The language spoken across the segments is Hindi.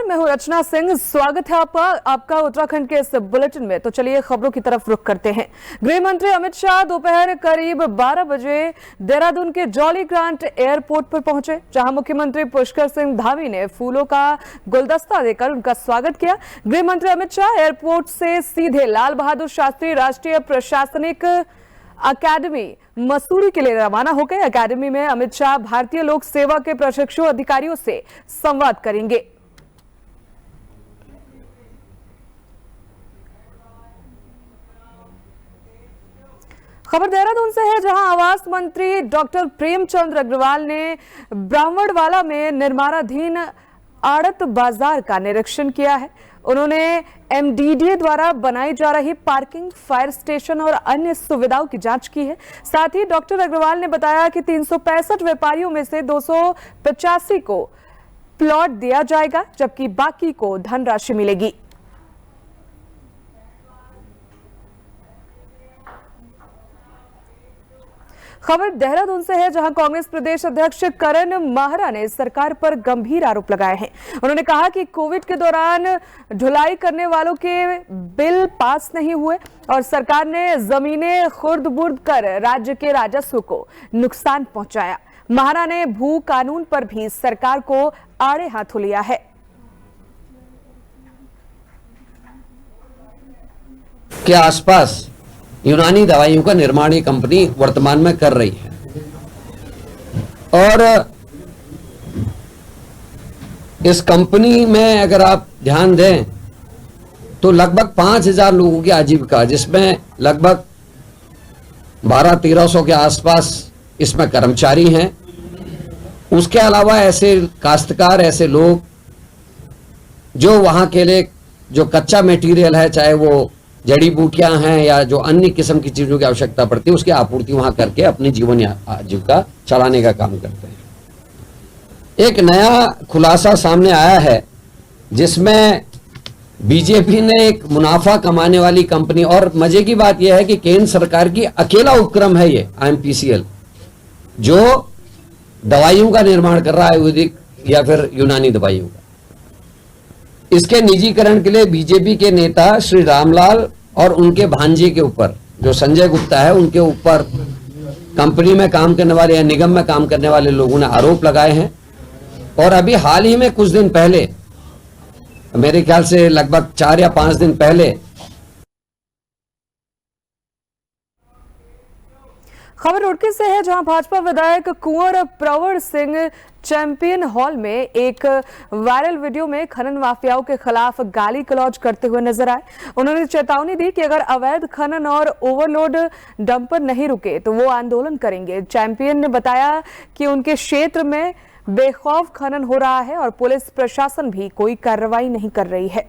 मैं हूं रचना सिंह। स्वागत है आपका उत्तराखंड के इस बुलेटिन में। तो चलिए खबरों की तरफ रुख करते हैं। गृह मंत्री अमित शाह दोपहर करीब 12 बजे देहरादून के जॉली ग्रांट एयरपोर्ट पर पहुंचे, जहां मुख्यमंत्री पुष्कर सिंह धामी ने फूलों का गुलदस्ता देकर उनका स्वागत किया। गृह मंत्री अमित शाह एयरपोर्ट से सीधे लाल बहादुर शास्त्री राष्ट्रीय प्रशासनिक अकादमी मसूरी के लिए रवाना हो गए। अकादमी में अमित शाह भारतीय लोक सेवा के प्रशिक्षु अधिकारियों से संवाद करेंगे। खबर देहरादून से है, जहां आवास मंत्री डॉक्टर प्रेमचंद अग्रवाल ने ब्राह्मणवाला में निर्माणाधीन आड़त बाजार का निरीक्षण किया है। उन्होंने एमडीडीए द्वारा बनाई जा रही पार्किंग, फायर स्टेशन और अन्य सुविधाओं की जांच की है। साथ ही डॉक्टर अग्रवाल ने बताया कि 365 व्यापारियों में से 285 को प्लॉट दिया जाएगा, जबकि बाकी को धनराशि मिलेगी। खबर देहरादून से है, जहां कांग्रेस प्रदेश अध्यक्ष करण माहरा ने सरकार पर गंभीर आरोप लगाए हैं। उन्होंने कहा कि कोविड के दौरान ढुलाई करने वालों के बिल पास नहीं हुए और सरकार ने जमीनें खुर्द-बुर्द कर राज्य के राजस्व को नुकसान पहुंचाया। माहरा ने भू कानून पर भी सरकार को आड़े हाथों लिया है। के आसपास यूनानी दवाइयों का निर्माण ये कंपनी वर्तमान में कर रही है और इस कंपनी में अगर आप ध्यान दें तो लगभग 5,000 लोगों की आजीविका, जिसमें लगभग 1200-1300 के आसपास इसमें कर्मचारी हैं। उसके अलावा ऐसे काश्तकार, ऐसे लोग जो वहां के लिए जो कच्चा मटेरियल है, चाहे वो जड़ी बूटियां हैं या जो अन्य किस्म की चीजों की आवश्यकता पड़ती है, उसकी आपूर्ति वहां करके अपनी जीवन आजीविका चलाने का काम करते हैं। एक नया खुलासा सामने आया है जिसमें बीजेपी ने एक मुनाफा कमाने वाली कंपनी, और मजे की बात यह है कि केंद्र सरकार की अकेला उपक्रम है ये IMPCL, जो दवाइयों का निर्माण कर रहा है, आयुर्वेदिक या फिर यूनानी दवाइयों का। इसके निजीकरण के लिए बीजेपी के नेता श्री रामलाल और उनके भांजे के ऊपर, जो संजय गुप्ता है, उनके ऊपर कंपनी में काम करने वाले या निगम में काम करने वाले लोगों ने आरोप लगाए हैं। और अभी हाल ही में कुछ दिन पहले, मेरे ख्याल से लगभग 4 या 5 दिन पहले, खबर रुड़की से है, जहां भाजपा विधायक कुंवर प्रवर सिंह चैंपियन हॉल में एक वायरल वीडियो में खनन माफियाओं के खिलाफ गाली गलौज करते हुए नजर आए। उन्होंने चेतावनी दी कि अगर अवैध खनन और ओवरलोड डंपर नहीं रुके तो वो आंदोलन करेंगे। चैंपियन ने बताया कि उनके क्षेत्र में बेखौफ खनन हो रहा है और पुलिस प्रशासन भी कोई कार्रवाई नहीं कर रही है।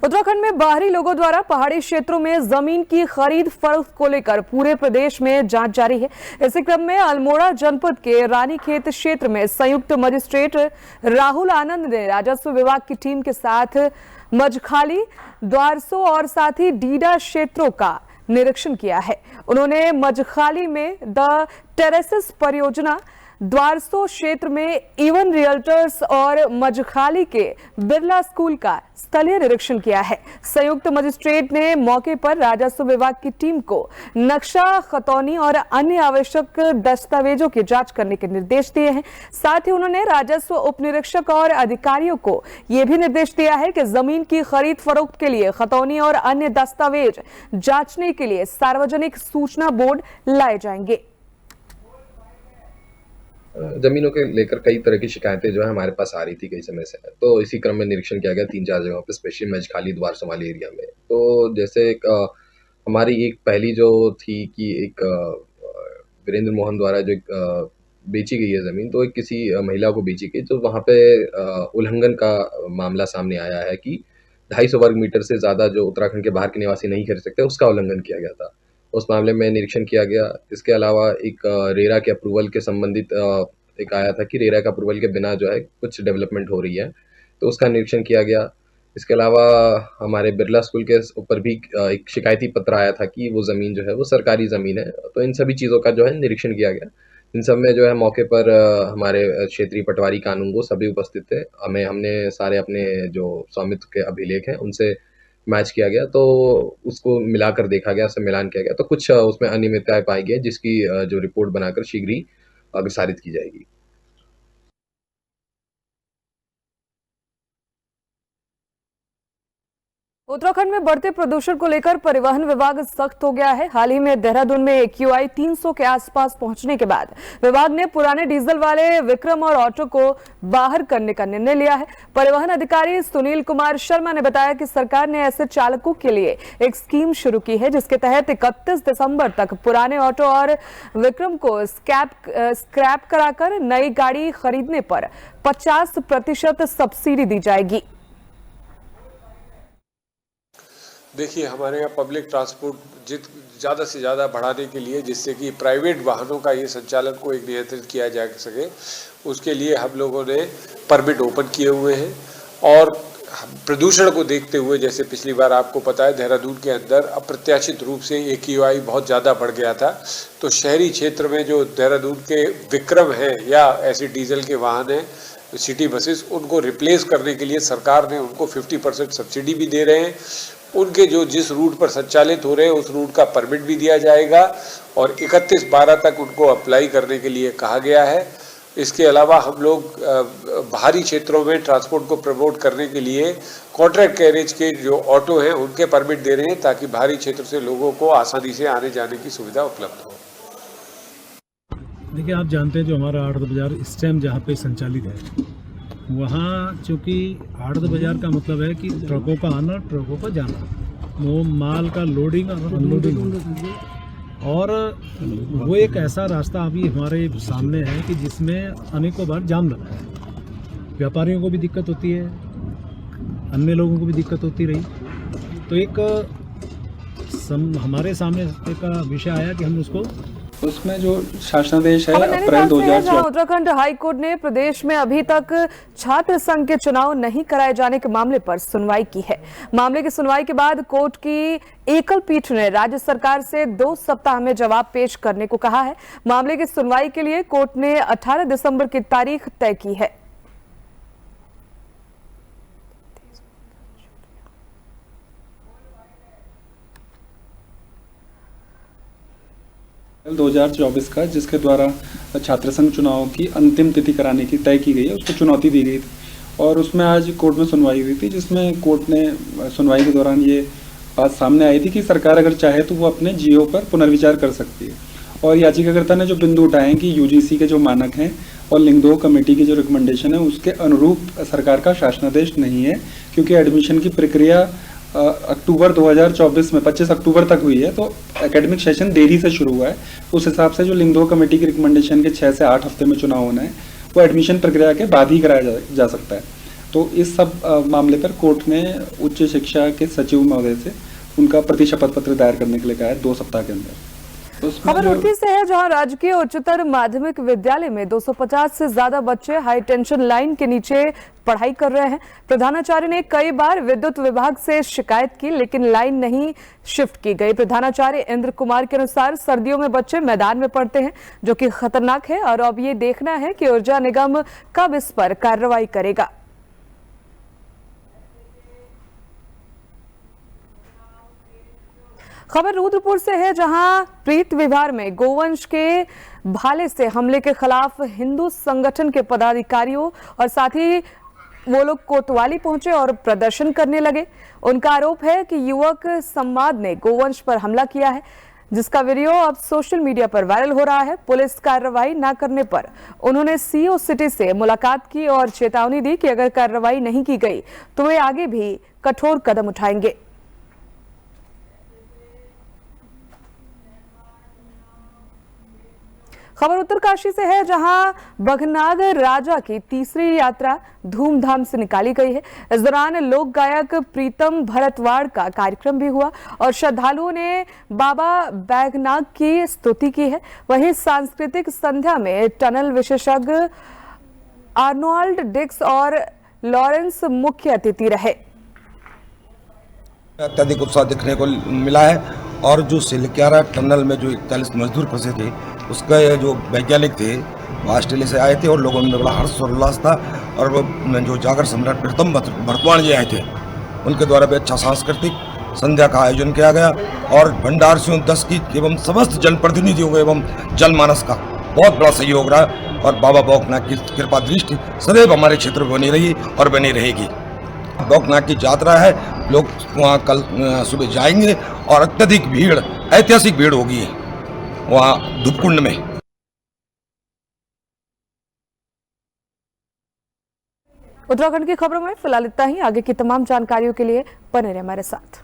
उत्तराखंड में बाहरी लोगों द्वारा पहाड़ी क्षेत्रों में जमीन की खरीद फरोख्त को लेकर पूरे प्रदेश में जांच जारी है। इसी क्रम में अल्मोड़ा जनपद के रानीखेत क्षेत्र में संयुक्त मजिस्ट्रेट राहुल आनंद ने राजस्व विभाग की टीम के साथ मजखाली, द्वारसो और साथ ही डीडा क्षेत्रों का निरीक्षण किया है। उन्होंने मजखाली में द टेरेसिस परियोजना, द्वारसो क्षेत्र में इवन रियल्टर्स और मजखाली के बिरला स्कूल का स्थलीय निरीक्षण किया है। संयुक्त मजिस्ट्रेट ने मौके पर राजस्व विभाग की टीम को नक्शा, खतौनी और अन्य आवश्यक दस्तावेजों की जांच करने के निर्देश दिए हैं। साथ ही उन्होंने राजस्व उप निरीक्षक और अधिकारियों को यह भी निर्देश दिया है कि जमीन की खरीद फरोख्त के लिए खतौनी और अन्य दस्तावेज जांचने के लिए सार्वजनिक सूचना बोर्ड लाए जाएंगे। जमीनों के लेकर कई तरह की शिकायतें जो है हमारे पास आ रही थी कई समय से, तो इसी क्रम में निरीक्षण किया गया 3-4 जगहों पे, स्पेशली मजखाली, द्वारसो वाली एरिया में। तो जैसे हमारी एक पहली जो थी कि एक वीरेंद्र मोहन द्वारा जो बेची गई है ज़मीन, तो एक किसी महिला को बेची गई, तो वहाँ पे उल्लंघन का मामला सामने आया है कि 250 वर्ग मीटर से ज़्यादा जो उत्तराखंड के बाहर के निवासी नहीं खरीद सकते, उसका उल्लंघन किया गया था। उस मामले में निरीक्षण किया गया। इसके अलावा एक रेरा के अप्रूवल के संबंधित एक आया था कि रेरा के अप्रूवल के बिना जो है कुछ डेवलपमेंट हो रही है, तो उसका निरीक्षण किया गया। इसके अलावा हमारे बिरला स्कूल के ऊपर भी एक शिकायती पत्र आया था कि वो ज़मीन जो है वो सरकारी ज़मीन है। तो इन सभी चीज़ों का जो है निरीक्षण किया गया। इन सब में जो है मौके पर हमारे क्षेत्रीय पटवारी कानून वो सभी उपस्थित थे। हमने सारे अपने जो स्वामित्व के अभिलेख हैं उनसे मैच किया गया, तो उसको मिलाकर देखा गया, उससे मिलान किया गया, तो कुछ उसमें अनियमितताएँ पाई गई जिसकी जो रिपोर्ट बनाकर शीघ्र ही अग्रसारित की जाएगी। उत्तराखंड में बढ़ते प्रदूषण को लेकर परिवहन विभाग सख्त हो गया है। हाल ही में देहरादून में AQI 300 के आसपास पहुंचने के बाद विभाग ने पुराने डीजल वाले विक्रम और ऑटो को बाहर करने का निर्णय लिया है। परिवहन अधिकारी सुनील कुमार शर्मा ने बताया कि सरकार ने ऐसे चालकों के लिए एक स्कीम शुरू की है, जिसके तहत 31 दिसंबर तक पुराने ऑटो और विक्रम को स्क्रैप कराकर नई गाड़ी खरीदने पर 50% सब्सिडी दी जाएगी। देखिए, हमारे यहाँ पब्लिक ट्रांसपोर्ट ज़्यादा से ज़्यादा बढ़ाने के लिए, जिससे कि प्राइवेट वाहनों का ये संचालन को एक नियंत्रित किया जा सके, उसके लिए हम लोगों ने परमिट ओपन किए हुए हैं। और प्रदूषण को देखते हुए, जैसे पिछली बार आपको पता है देहरादून के अंदर अप्रत्याशित रूप से AQI बहुत ज़्यादा बढ़ गया था, तो शहरी क्षेत्र में जो देहरादून के विक्रम हैं या ऐसे डीजल के वाहन हैं, सिटी बसेस, उनको रिप्लेस करने के लिए सरकार ने उनको 50% सब्सिडी भी दे रहे हैं। उनके जो जिस रूट पर संचालित हो रहे हैं उस रूट का परमिट भी दिया जाएगा और 31/12 तक उनको अप्लाई करने के लिए कहा गया है। इसके अलावा हम लोग बाहरी क्षेत्रों में ट्रांसपोर्ट को प्रमोट करने के लिए कॉन्ट्रैक्ट कैरेज के जो ऑटो हैं उनके परमिट दे रहे हैं, ताकि बाहरी क्षेत्र से लोगों को आसानी से आने जाने की सुविधा उपलब्ध हो। देखिए, आप जानते हैं जो हमारा आड़त बाजार इस टाइम जहाँ पे संचालित है, वहाँ चूँकि आड़त बाजार का मतलब है कि ट्रकों का आना, ट्रकों का जाना, वो माल का लोडिंग और अनलोडिंग, और वो एक ऐसा रास्ता अभी हमारे सामने है कि जिसमें अनेकों बार जाम लगा है। व्यापारियों को भी दिक्कत होती है, अन्य लोगों को भी दिक्कत होती रही। तो एक हमारे सामने एक विषय आया कि हम उसमें जो शासनादेश है अप्रैल 2024। उत्तराखंड हाई कोर्ट ने प्रदेश में अभी तक छात्र संघ के चुनाव नहीं कराए जाने के मामले पर सुनवाई की है। मामले की सुनवाई के बाद कोर्ट की एकल पीठ ने राज्य सरकार से 2 सप्ताह में जवाब पेश करने को कहा है। मामले की सुनवाई के लिए कोर्ट ने 18 दिसंबर की तारीख तय की है। अप्रैल 2024 का, जिसके द्वारा छात्र संघ चुनाव की अंतिम तिथि कराने की तय की गई है, उसको चुनौती दी गई थी और उसमें आज कोर्ट में सुनवाई हुई थी, जिसमें कोर्ट ने सुनवाई के दौरान ये बात सामने आई थी कि सरकार अगर चाहे तो वो अपने जीओ पर पुनर्विचार कर सकती है। और याचिकाकर्ता ने जो बिंदु उठाए हैं कि यूजीसी के जो मानक हैं और लिंगदोह कमेटी की जो रिकमेंडेशन है उसके अनुरूप सरकार का शासनादेश नहीं है, क्योंकि एडमिशन की प्रक्रिया अक्टूबर 2024 में 25 अक्टूबर तक हुई है, तो एकेडमिक सेशन देरी से शुरू हुआ है। उस हिसाब से जो लिंगदोह कमेटी की रिकमेंडेशन के 6 से 8 हफ्ते में चुनाव होना है, वो एडमिशन प्रक्रिया के बाद ही कराया जा सकता है। तो इस सब मामले पर कोर्ट ने उच्च शिक्षा के सचिव महोदय से उनका प्रति शपथ पत्र दायर करने के लिए कहा है 2 सप्ताह के अंदर। खबर रुड़की से है, जहां राजकीय उच्चतर माध्यमिक विद्यालय में 250 से ज्यादा बच्चे हाई टेंशन लाइन के नीचे पढ़ाई कर रहे हैं। प्रधानाचार्य ने कई बार विद्युत विभाग से शिकायत की, लेकिन लाइन नहीं शिफ्ट की गई। प्रधानाचार्य इंद्र कुमार के अनुसार सर्दियों में बच्चे मैदान में पढ़ते हैं, जो कि खतरनाक है, और अब ये देखना है कि ऊर्जा निगम कब इस पर कार्रवाई करेगा। खबर रुद्रपुर से है, जहां प्रीत विहार में गोवंश के भाले से हमले के खिलाफ हिंदू संगठन के पदाधिकारियों और साथ ही वो लोग कोतवाली पहुंचे और प्रदर्शन करने लगे। उनका आरोप है कि युवक संवाद ने गोवंश पर हमला किया है, जिसका वीडियो अब सोशल मीडिया पर वायरल हो रहा है। पुलिस कार्रवाई न करने पर उन्होंने सीओ सिटी से मुलाकात की और चेतावनी दी कि अगर कार्रवाई नहीं की गई तो वे आगे भी कठोर कदम उठाएंगे। खबर उत्तरकाशी से है, जहां बघनाग राजा की तीसरी यात्रा धूमधाम से निकाली गई है। इस दौरान लोक गायक प्रीतम भरतवाड़ का कार्यक्रम भी हुआ और श्रद्धालुओं ने बाबा बैघनाग की स्तुति की है। वहीं सांस्कृतिक संध्या में टनल विशेषज्ञ आर्नोल्ड डिक्स और लॉरेंस मुख्य अतिथि रहे। अत्यधिक उत्साह देखने को मिला है और जो सिलक्यारा टनल में जो 41 मजदूर फंसे थे उसका जो वैज्ञानिक थे वो ऑस्ट्रेलिया से आए थे और लोगों में बड़ा हर्ष और उल्लास था। और वो जो जागर सम्राट प्रीतम भरतवाण जी आए थे उनके द्वारा भी अच्छा सांस्कृतिक संध्या का आयोजन किया गया और भंडारसियों 10 की एवं समस्त जनप्रतिनिधियों को एवं जनमानस का बहुत बड़ा सहयोग रहा और बाबा बौखनाथ की कृपा दृष्टि सदैव हमारे क्षेत्र में बनी रही और बनी रहेगी। बौखनाथ की यात्रा है, लोग वहाँ कल सुबह जाएंगे और अत्यधिक भीड़, ऐतिहासिक भीड़ होगी वहाँ धूपकुंड में। उत्तराखंड की खबरों में फिलहाल इतना ही। आगे की तमाम जानकारियों के लिए बने रहे हमारे साथ।